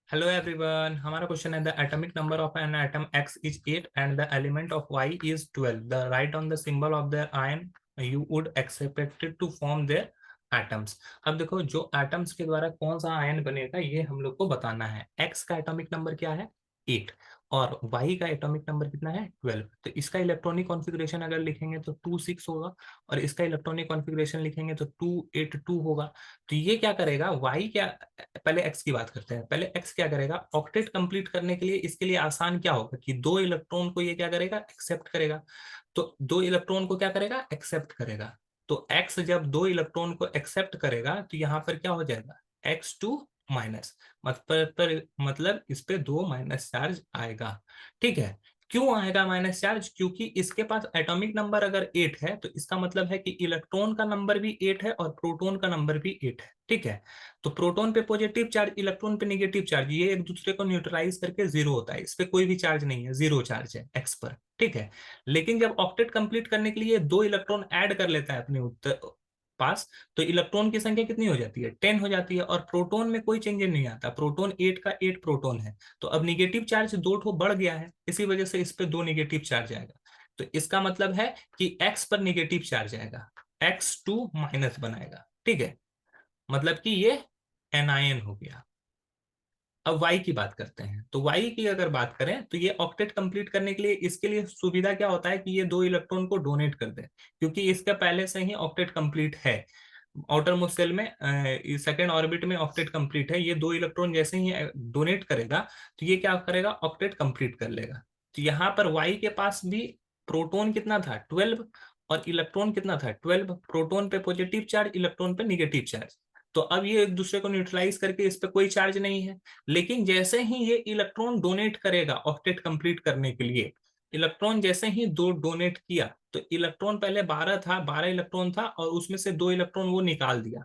Hello everyone, हमारा question है the atomic number of an atom x is 8 and the element of y is 12. The write on the symbol of the ion you would expected to form their atoms. अब देखो, जो atoms के द्वारा कौन सा ion बनेगा ये हम लोग को बताना है. x का एटॉमिक नंबर क्या है? 8. और y का एटॉमिक नंबर कितना है? 12. तो इसका इलेक्ट्रॉनिक कॉन्फ़िगरेशन अगर लिखेंगे तो 2 6 होगा, और इसका इलेक्ट्रॉनिक कॉन्फ़िगरेशन लिखेंगे तो 2 8 2 होगा. तो ये क्या करेगा? y क्या, पहले x की बात करते हैं. पहले x क्या करेगा? ऑक्टेट कंप्लीट करने के लिए इसके लिए आसान क्या होगा कि दो इलेक्ट्रॉन को ये क्या करेगा? एक्सेप्ट करेगा. तो दो इलेक्ट्रॉन को क्या करेगा? एक्सेप्ट करेगा. तो x जब दो इलेक्ट्रॉन को एक्सेप्ट करेगा तो यहाँ पर क्या हो जाएगा? x2 माइनस, मतलब इस पे 2 माइनस चार्ज आएगा. ठीक है. क्यों आएगा माइनस चार्ज? क्योंकि इसके पास एटॉमिक नंबर अगर 8 है तो इसका मतलब है कि इलेक्ट्रॉन का नंबर भी 8 है और प्रोटॉन का नंबर भी 8 है. ठीक है. तो प्रोटॉन पे पॉजिटिव चार्ज, इलेक्ट्रॉन पे नेगेटिव चार्ज, ये एक दूसरे को न्यूट्रलाइज करके जीरो होता है. इस पे कोई भी चार्ज नहीं है, जीरो चार्ज है एक्स पर. ठीक है. लेकिन जब ऑक्टेट कंप्लीट करने के लिए दो इलेक्ट्रॉन ऐड कर लेता है अपने उत्तर पास, तो इलेक्ट्रॉन की संख्या कितनी हो जाती है? 10 हो जाती है. और प्रोटॉन में कोई चेंज नहीं आता. प्रोटॉन 8 का 8 प्रोटॉन है. तो अब निगेटिव चार्ज दो ठो बढ़ गया है, इसी वजह से इस पे दो निगेटिव चार्ज आएगा. तो इसका मतलब है कि एक्स पर निगेटिव चार्ज आएगा, x2 माइनस बनाएगा. ठीक है. मतलब कि ये एनायन हो गया. अब y की बात करते हैं. तो y की अगर बात करें तो ये ऑक्टेट कंप्लीट करने के लिए इसके लिए सुविधा क्या होता है कि ये दो इलेक्ट्रॉन को डोनेट कर दे, क्योंकि इसका पहले से ही ऑक्टेट कंप्लीट है. आउटर मोस्ट शेल में सेकेंड ऑर्बिट में ऑक्टेट कंप्लीट है. ये दो इलेक्ट्रॉन जैसे ही डोनेट करेगा तो ये क्या करेगा? ऑक्टेट कंप्लीट कर लेगा. तो यहाँ पर y के पास भी प्रोटॉन कितना था? 12. और इलेक्ट्रॉन कितना था? 12. प्रोटॉन पे पॉजिटिव चार्ज, इलेक्ट्रॉन पे निगेटिव चार्ज. तो अब ये एक दूसरे को न्यूट्रलाइज करके इस पे कोई चार्ज नहीं है. लेकिन जैसे ही ये इलेक्ट्रॉन डोनेट करेगा ऑक्टेट कंप्लीट करने के लिए, इलेक्ट्रॉन जैसे ही दो डोनेट किया तो इलेक्ट्रॉन पहले 12 था, 12 इलेक्ट्रॉन था, और उसमें से दो इलेक्ट्रॉन वो निकाल दिया.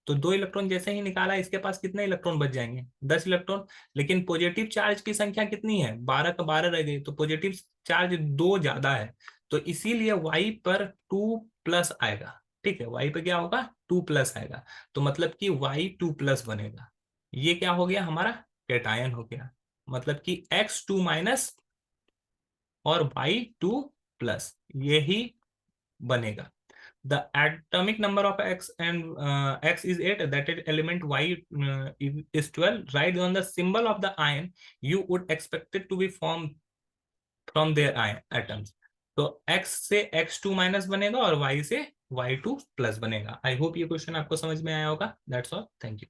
तो दो इलेक्ट्रॉन जैसे ही निकाला, इसके पास कितने इलेक्ट्रॉन बच जाएंगे? 10 इलेक्ट्रॉन. लेकिन पॉजिटिव चार्ज की संख्या कितनी है? 12 का 12 रह गई, तो पॉजिटिव चार्ज दो ज्यादा है. तो इसीलिए y पर 2 प्लस आएगा. ठीक है. y पे क्या होगा? 2 प्लस आएगा. तो मतलब कि y 2 प्लस बनेगा. ये क्या हो गया? हमारा कैटायन हो गया. मतलब कि x2 माइनस और y 2 प्लस, यही बनेगा. The atomic number of x and x is 8. That is element y is 12. Write on the symbol of the ion you would expect it to be formed from their ion atoms. तो x से x2 minus बनेगा और y से y2 plus बनेगा. I hope ये question आपको समझ में आया होगा. That's all. Thank you.